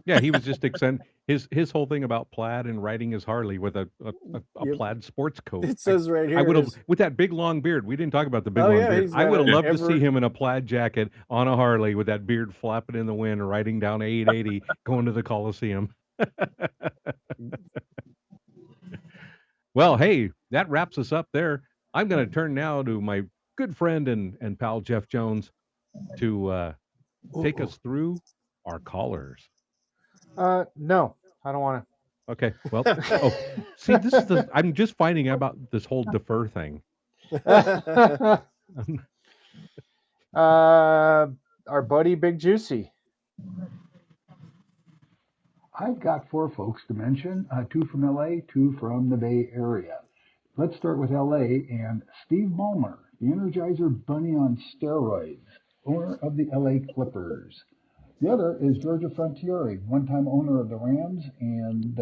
Yeah, he was just his whole thing about plaid and riding his Harley with a Yep. plaid sports coat. It says right I here would have is. with that big long beard. We didn't talk about the big Oh long yeah, beard. he's I got would have an loved to see ever. him in a plaid jacket on a Harley with that beard flapping in the wind, riding down 880, going to the Coliseum. Well, hey, that wraps us up there. I'm going to turn now to my good friend and pal Jeff Jones to take us through our callers. No, I don't want Okay. Well, oh, see, this is the I'm just finding out about this whole defer thing. to. Our buddy Big Juicy. I've got four folks to mention, two from LA, two from the Bay Area. Let's start with LA and Steve Ballmer, the Energizer Bunny on steroids, owner of the LA Clippers. The other is Georgia Frontiere, one-time owner of the Rams and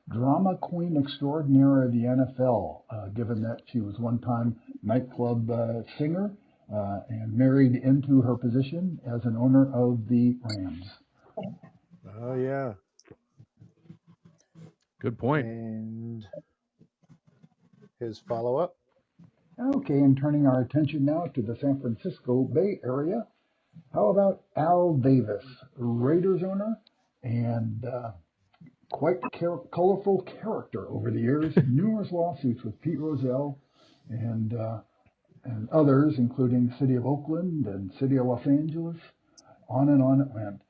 drama queen extraordinaire of the NFL, given that she was one-time nightclub singer and married into her position as an owner of the Rams. Oh yeah. Good point. And his follow-up. Okay, and turning our attention now to the San Francisco Bay Area, how about Al Davis, Raiders owner and quite colorful character over the years, numerous lawsuits with Pete Rozelle, and others, including City of Oakland and City of Los Angeles. On it went.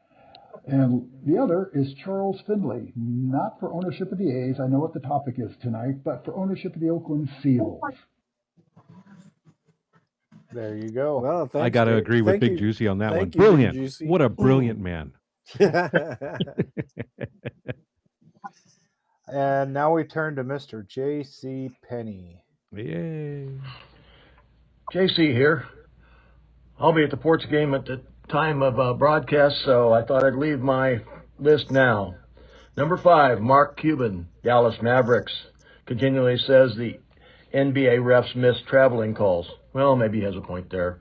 And the other is Charles Findlay, not for ownership of the A's. I know what the topic is tonight, but for ownership of the Oakland Seals. There you go. Well, thanks, I got to Dave. agree with Thank Big you. Juicy on that one. Thank you, Big Brilliant. Juicy. What a brilliant man. And now we turn to Mr. J.C. Penney. Yay. JC here. I'll be at the Ports game at the time of broadcast, so I thought I'd leave my list now. Number 5, Mark Cuban, Dallas Mavericks. Continually says the NBA refs miss traveling calls. Well, maybe he has a point there.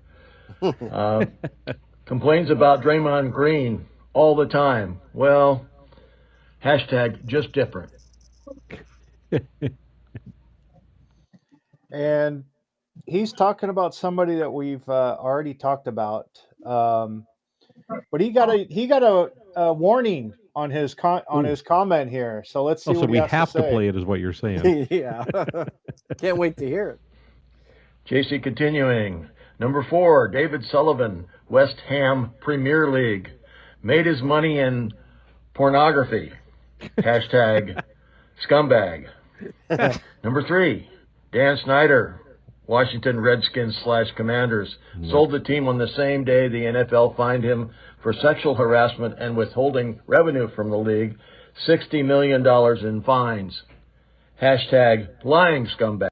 Complains about Draymond Green all the time. Well, hashtag just different. And he's talking about somebody that we've already talked about. But he got a warning on his his comment here. So let's see So what he we has have to to say. play it, is what you're saying. Yeah. Can't wait to hear it. JC continuing. Number 4, David Sullivan, West Ham Premier League. Made his money in pornography. Hashtag scumbag. Number 3, Dan Snyder, Washington Redskins / Commanders. Sold the team on the same day the NFL fined him for sexual harassment and withholding revenue from the league, $60 million in fines. Hashtag lying scumbag.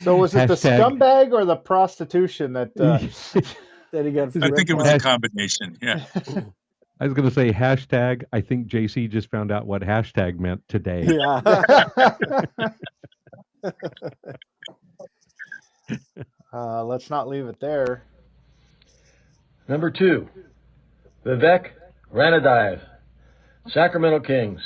So was it the Hashtag- scumbag or the prostitution that? That he got. I think it was a ripped combination. Yeah. I was going to say hashtag. I think JC just found out what hashtag meant today. Let's not leave it there. Number 2, Vivek Ranadive, Sacramento Kings.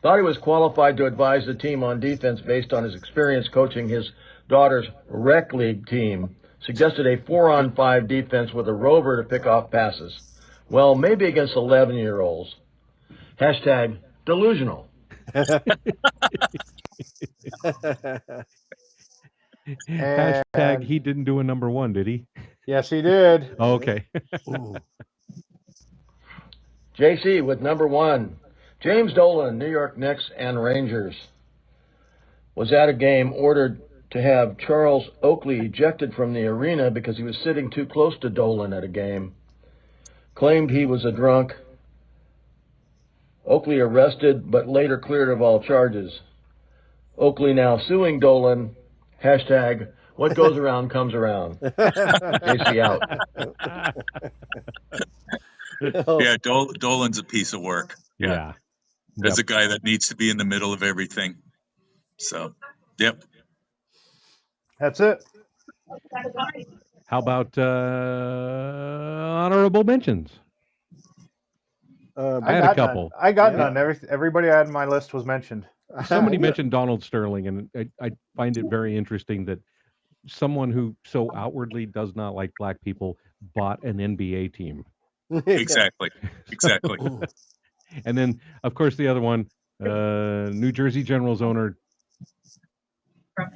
Thought he was qualified to advise the team on defense based on his experience coaching his daughter's rec league team. Suggested a 4-on-5 defense with a rover to pick off passes. Well, maybe against 11-year-olds. Hashtag delusional. Hashtag he didn't do a number 1, did he? Yes, he did. Oh, okay. JC with number 1, James Dolan, New York Knicks and Rangers. Was at a game ordered to have Charles Oakley ejected from the arena because he was sitting too close to Dolan at a game. Claimed he was a drunk. Oakley arrested, but later cleared of all charges. Oakley now suing Dolan. Hashtag what goes around comes around. JC out. Yeah, Dolan's a piece of work. Yeah. There's a guy that needs to be in the middle of everything. So, yep. That's it. How about honorable mentions? I had a couple. I got none. Everybody I had on my list was mentioned. Somebody mentioned Donald Sterling, and I find it very interesting that someone who so outwardly does not like black people bought an NBA team. Exactly. And then, of course, the other one, New Jersey Generals owner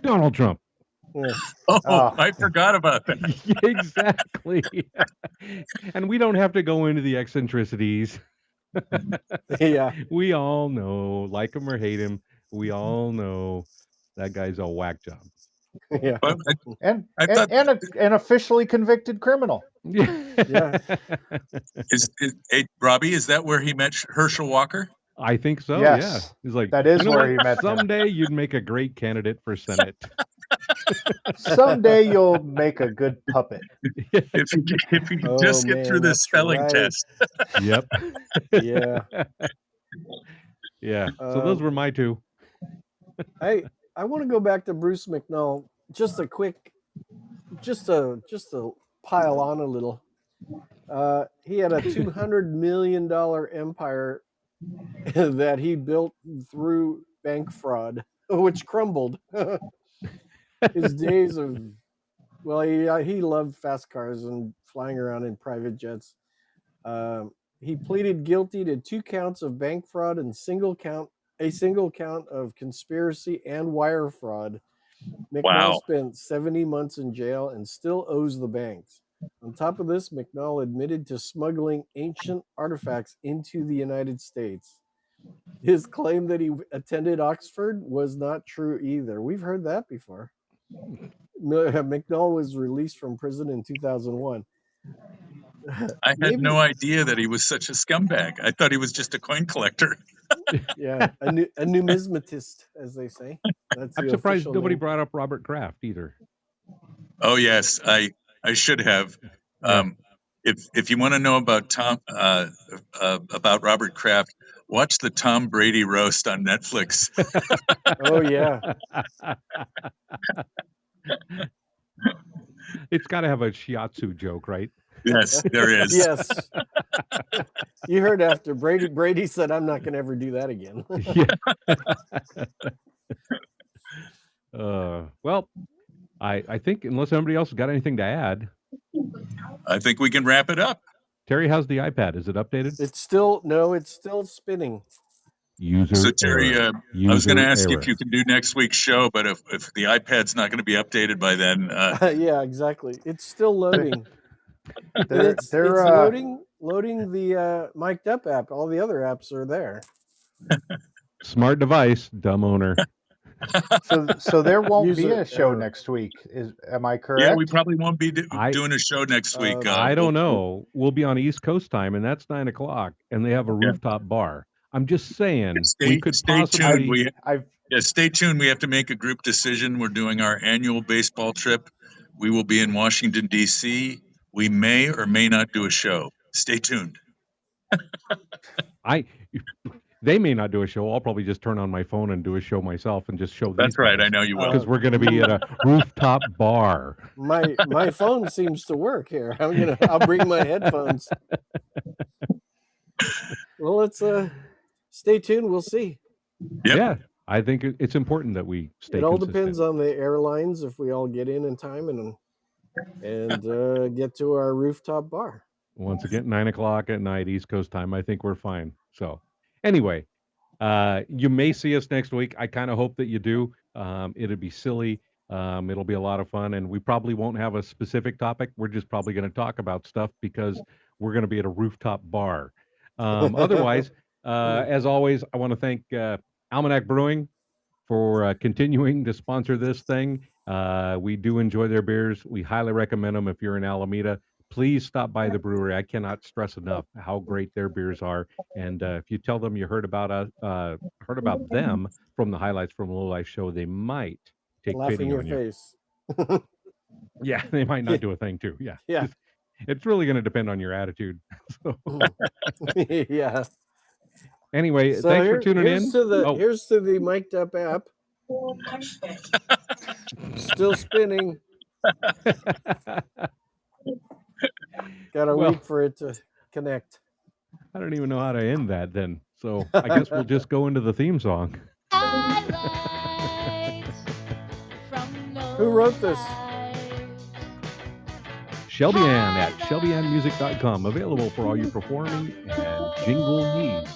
Donald Trump. I forgot about that. Exactly. And we don't have to go into the eccentricities. Yeah. We all know, like him or hate him, we all know that guy's a whack job. Yeah. And an officially convicted criminal. Yeah. Hey, Robbie, is that where he met Herschel Walker? I think so. Yes, Yeah. He's like, that is you know where what? he met him. Someday you'd make a great candidate for Senate. Someday you'll make a good puppet. If you could just get through this spelling test. Yep. Yeah. Yeah. So those were my two. I want to go back to Bruce McNall. Just to pile on a little. He had a $200 million empire that he built through bank fraud, which crumbled. His days of, well, he loved fast cars and flying around in private jets. He pleaded guilty to 2 counts of bank fraud and single count a single count of conspiracy and wire fraud. McNall Wow. spent 70 months in jail and still owes the banks. On top of this, McNall admitted to smuggling ancient artifacts into the United States. His claim that he attended Oxford was not true either. We've heard that before. McNall was released from prison in 2001. I had Maybe, no idea that he was such a scumbag. I thought he was just a coin collector. yeah, a numismatist, as they say. That's I'm the surprised official nobody name. brought up Robert Kraft either. Oh yes, I should have. Yeah. If you want to know about about Robert Kraft, watch the Tom Brady roast on Netflix. Oh yeah, It's got to have a shiatsu joke, right? Yes, there is. yes. You heard after Brady said, "I'm not going to ever do that again." Yeah. Well, I think unless somebody else has got anything to add, I think we can wrap it up. Terry, how's the iPad? Is it updated? It's still spinning. So User Terry, error. I was going to User ask if error. you can do next week's show, but if the iPad's not going to be updated by then, Yeah, exactly. It's still loading, and They're it's they're loading the mic'd up app. All the other apps are there. Smart device, dumb owner. so there won't be User a show error. next week. Am I yeah, we correct? probably won't be I doing a show next week. I don't know. We'll be on East Coast time, and that's 9 o'clock, and they have a Yeah, rooftop bar. I'm just saying we could stay tuned. I've possibly. I've Stay tuned. We have to make a group decision. We're doing our annual baseball trip. We will be in Washington D.C. We may or may not do a show. Stay tuned. I they may not do a show. I'll probably just turn on my phone and do a show myself and just show these That's right. I guys know you will. because we're going to be at a rooftop bar. My phone seems to work here. I'll bring my headphones. Well, let's stay tuned. We'll see. Yep. Yeah, I think it's important that we stay It all consistent. depends on the airlines if we all get in time and get to our rooftop bar. Once again, 9 o'clock at night, East Coast time. I think we're fine. So, anyway, you may see us next week. I kind of hope that you do. It'll be silly. It'll be a lot of fun, and we probably won't have a specific topic. We're just probably going to talk about stuff because we're going to be at a rooftop bar. Otherwise, as always, I want to thank Almanac Brewing for continuing to sponsor this thing. We do enjoy their beers. We highly recommend them if you're in Alameda. Please stop by the brewery. I cannot stress enough how great their beers are. And if you tell them you heard about us, heard about them from the highlights from Low Life show, they might take Laugh in pity your on you. face. Yeah, they might not do a thing too. Yeah, Yeah. it's really going to depend on your attitude. So Yeah. anyway, So thanks for tuning here's in. to the Oh, here's to the mic'd up app. Still spinning. Got a well, week for it to connect. I don't even know how to end that then. So I guess we'll just go into the theme song. Highlights from Who wrote this? Lowlifes. Shelby Ann at shelbyannmusic.com. Available for all your performing and jingle needs.